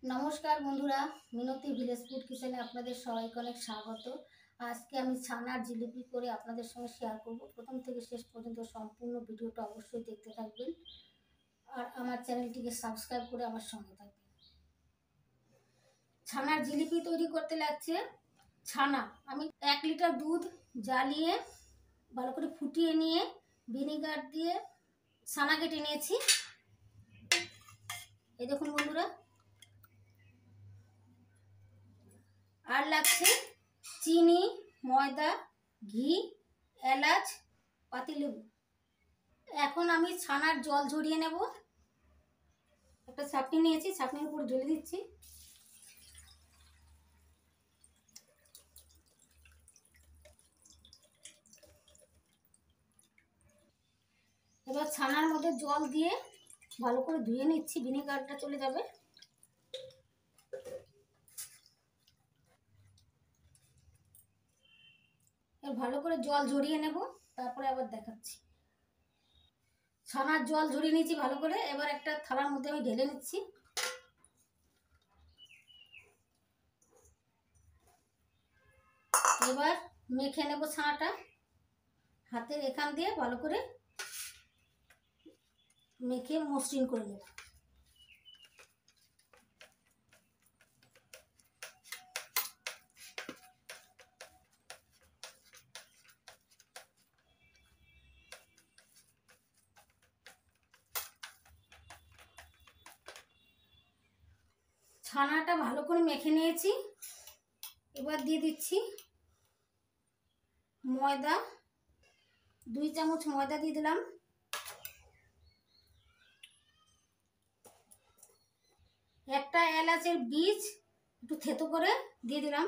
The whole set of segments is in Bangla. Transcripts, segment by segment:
নমস্কার বন্ধুরা, মিনতি ভিলেজ ফুড কিচেনে আপনাদের সবাইকে অনেক স্বাগত। আজকে আমি ছানার জিলিপি করে আপনাদের সঙ্গে শেয়ার করব। প্রথম থেকে শেষ পর্যন্ত সম্পূর্ণ ভিডিওটা অবশ্যই দেখতে থাকবেন আর আমার চ্যানেলটিকে সাবস্ক্রাইব করে আমার সঙ্গে থাকবেন। ছানার জিলিপি তৈরি করতে লাগছে ছানা। আমি 1 লিটার দুধ জ্বালিয়ে ভালো করে ফুটিয়ে নিয়ে ভিনিগার দিয়ে ছানা কেটে নিয়েছি। এই দেখুন বন্ধুরা, আর লাগছে চিনি, ময়দা, ঘি, এলাচ, পাতিলেবু। এখন আমি ছানার জল ঝরিয়ে নেব। একটা ছাঁকনি নিয়েছি, ছাঁকনির উপর ঢেলে দিচ্ছি। এবার ছানার মধ্যে জল দিয়ে ভালো করে ধুয়ে নিচ্ছি, ভিনেগারটা চলে যাবে। এবার ভালো করে জল ঝরিয়ে নেব, তারপরে আবার দেখাচ্ছি। ছানার জল ঝরিয়ে নিয়েছি ভালো করে। এবার একটা থালার মধ্যে আমি ঢেলে নিচ্ছি। এবার মেখে নেব ছানাটা। হাতের এখান দিয়ে ভালো করে মেখে মসৃণ করে নেব। ছানাটা ভালো করে মেখে নিয়েছি। এবার দিয়ে দিচ্ছি ময়দা। 2 চামচ ময়দা দিয়ে দিলাম। একটা এলাচের বীজ একটু থেতো করে দিয়ে দিলাম।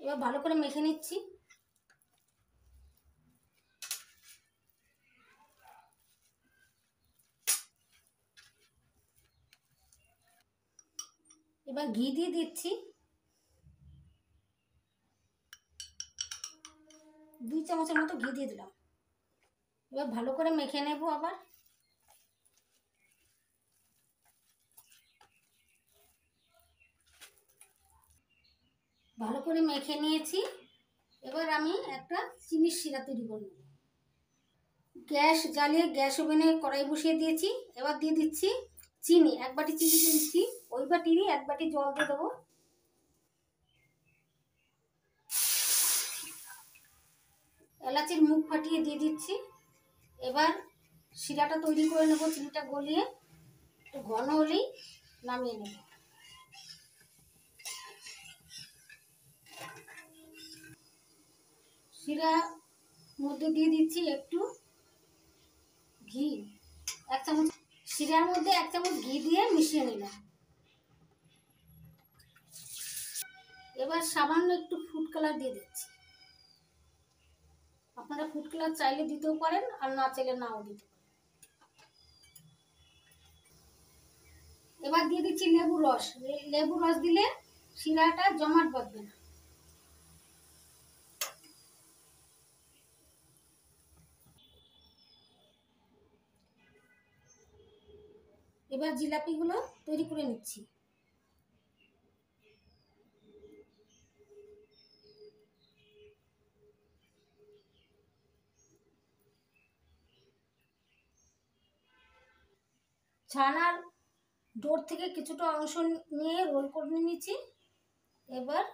এবার ভালো করে মেখে নিচ্ছি। এবার ঘি দিয়ে দিচ্ছি। 2 চামচের মতো ঘি দিয়ে দিলাম। এবার ভালো করে মেখে নেব। আবার ভালো করে মেখে নিয়েছি। এবার আমি একটা চিনির শিরা তৈরি করে নেব। গ্যাস জ্বালিয়ে গ্যাস ওভেনে কড়াই বসিয়ে দিয়েছি। এবার দিয়ে দিচ্ছি চিনি। 1 বাটি চিনি দিয়ে দিচ্ছি। ওই বাটিরই 1 বাটি জল দিয়ে দেবো। এলাচের মুখ ফাটিয়ে দিয়ে দিচ্ছি। এবার শিরাটা তৈরি করে নেব। চিনিটা গলিয়ে একটু ঘন হলেই নামিয়ে নেব। শিরা মধ্যে দিয়ে দিচ্ছি একটু ঘি। 1 চামচ শিরার মধ্যে 1 চামচ ঘি দিয়ে মিশিয়ে নিলাম। এবার সামান্য একটু ফুড কালার দিয়ে দিচ্ছি। আপনারা ফুড কালার চাইলে দিতেও পারেন, আর না চাইলে নাও দিতে পারেন। এবার দিয়ে দিচ্ছি লেবু রস। লেবু রস দিলে শিরাটা জমাট বাঁধবে না। এবার জিলাপিগুলো তৈরি করে নিচ্ছি। ছানার ডোর থেকে কিছুটা অংশ নিয়ে রোল করে নিয়েছি। এবার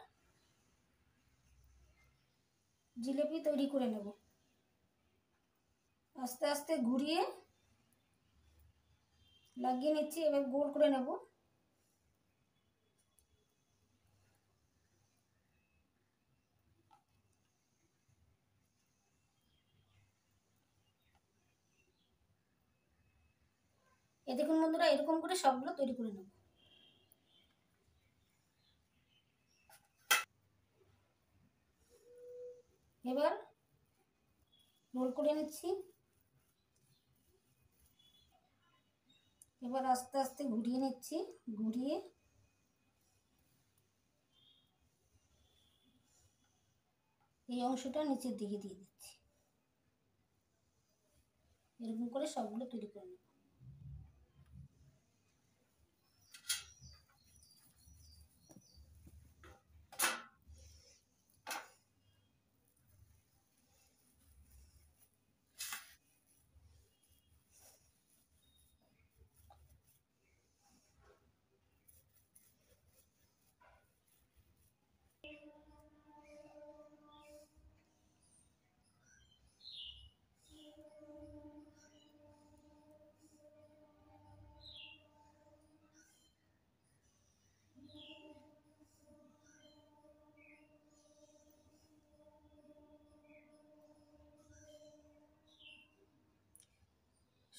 জিলিপি তৈরি করে নেব। আস্তে আস্তে ঘুরিয়ে লাগিয়ে নিচ্ছি। এবার গোল করে নেব। এ দেখুন বন্ধুরা, এরকম করে সবগুলো তৈরি করে নেব। এবার রোল করে নিচ্ছি। এবার আস্তে আস্তে ঘুরিয়ে নিচ্ছি। ঘুরিয়ে এই অংশটা নিচের দিকে দিয়ে দিচ্ছি। এরকম করে সবগুলো তৈরি করে নেব।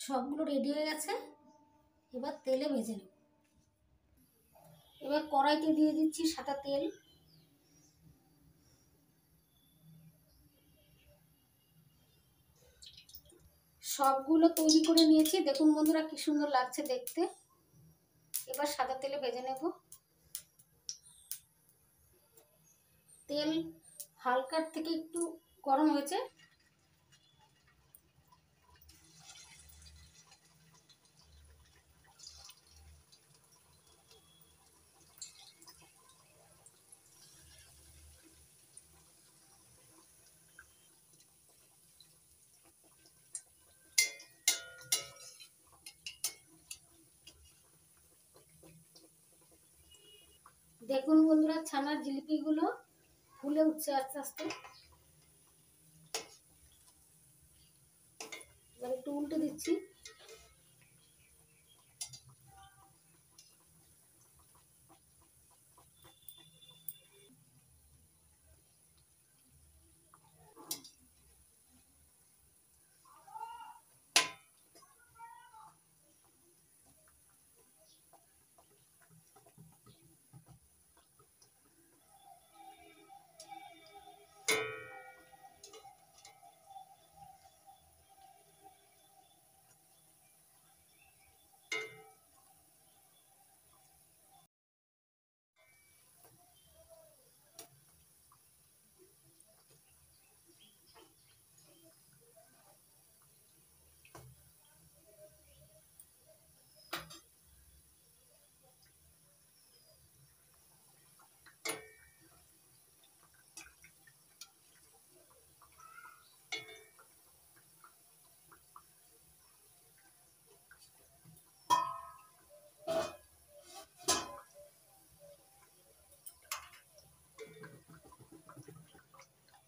সবগুলো রেডি হয়ে গেছে, এবার তেলে ভেজে নেব। এবার কড়াইতে দিয়ে দিচ্ছি সাদা তেল। সবগুলো তৈরি করে নিয়েছি, দেখুন বন্ধুরা কি সুন্দর লাগছে দেখতে। এবার সাদা তেলে ভেজে নেব। তেল হালকার থেকে একটু গরম হয়েছে। দেখুন বন্ধুরা ছানার জিলিপিগুলো ফুলে উঠছে আস্তে আস্তে। এবার একটু উল্টে দিচ্ছি।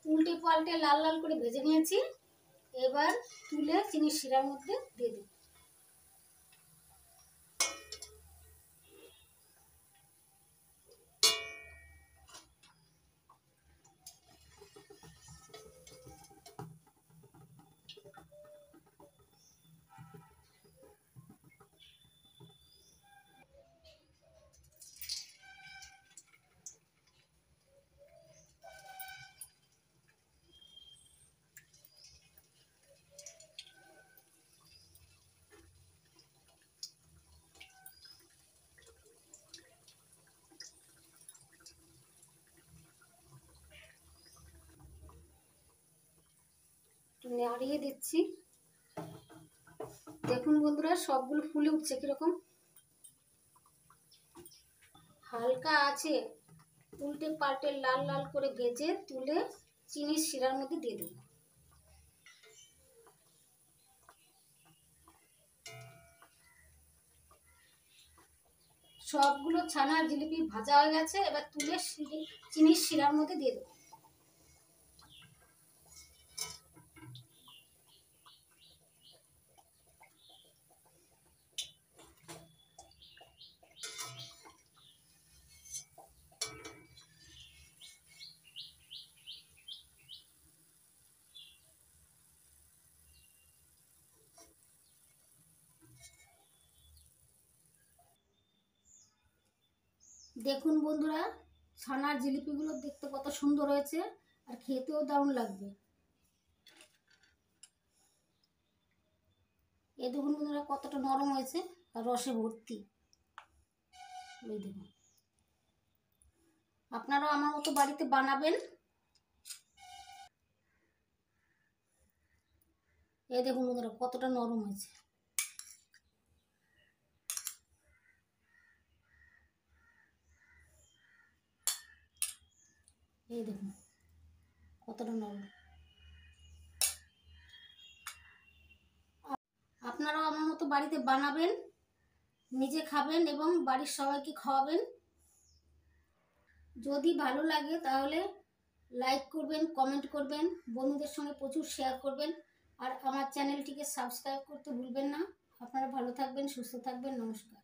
উল্টে পাল্টে লাল লাল করে ভেজে নিয়েছি। এবার তুলে চিনির শিরার মধ্যে দিয়ে দিই। নাড়িয়ে দিচ্ছি। দেখুন বন্ধুরা সবগুলো ফুলে উঠছে কিরকম। হালকা আছে উল্টে পাল্টে লাল লাল করে ভেজে তুলে চিনির শিরার মধ্যে দিয়ে দেব। সবগুলো ছানার জিলিপি ভাজা হয়ে গেছে, এবার তুলে চিনির শিরার মধ্যে দিয়ে দেব। দেখুন বন্ধুরা ছানার জিলিপিগুলো দেখতে কত সুন্দর হয়েছে আর খেতেও দারুণ লাগবে। এই দেখুন বন্ধুরা কতটা নরম হয়েছে আর রসে ভর্তি। এই দেখুন, আপনারাও আমার মতো বাড়িতে বানাবেন। এই দেখুন বন্ধুরা কতটা নরম হয়েছে। এই দেখুন কতটা নরম। আপনারাও আমার মতো বাড়িতে বানাবেন, নিজে খাবেন এবং বাড়ির সবাইকে খাওয়াবেন। যদি ভালো লাগে তাহলে লাইক করবেন, কমেন্ট করবেন, বন্ধুদের সঙ্গে প্রচুর শেয়ার করবেন, আর আমার চ্যানেলটিকে সাবস্ক্রাইব করতে ভুলবেন না। আপনারা ভালো থাকবেন, সুস্থ থাকবেন। নমস্কার।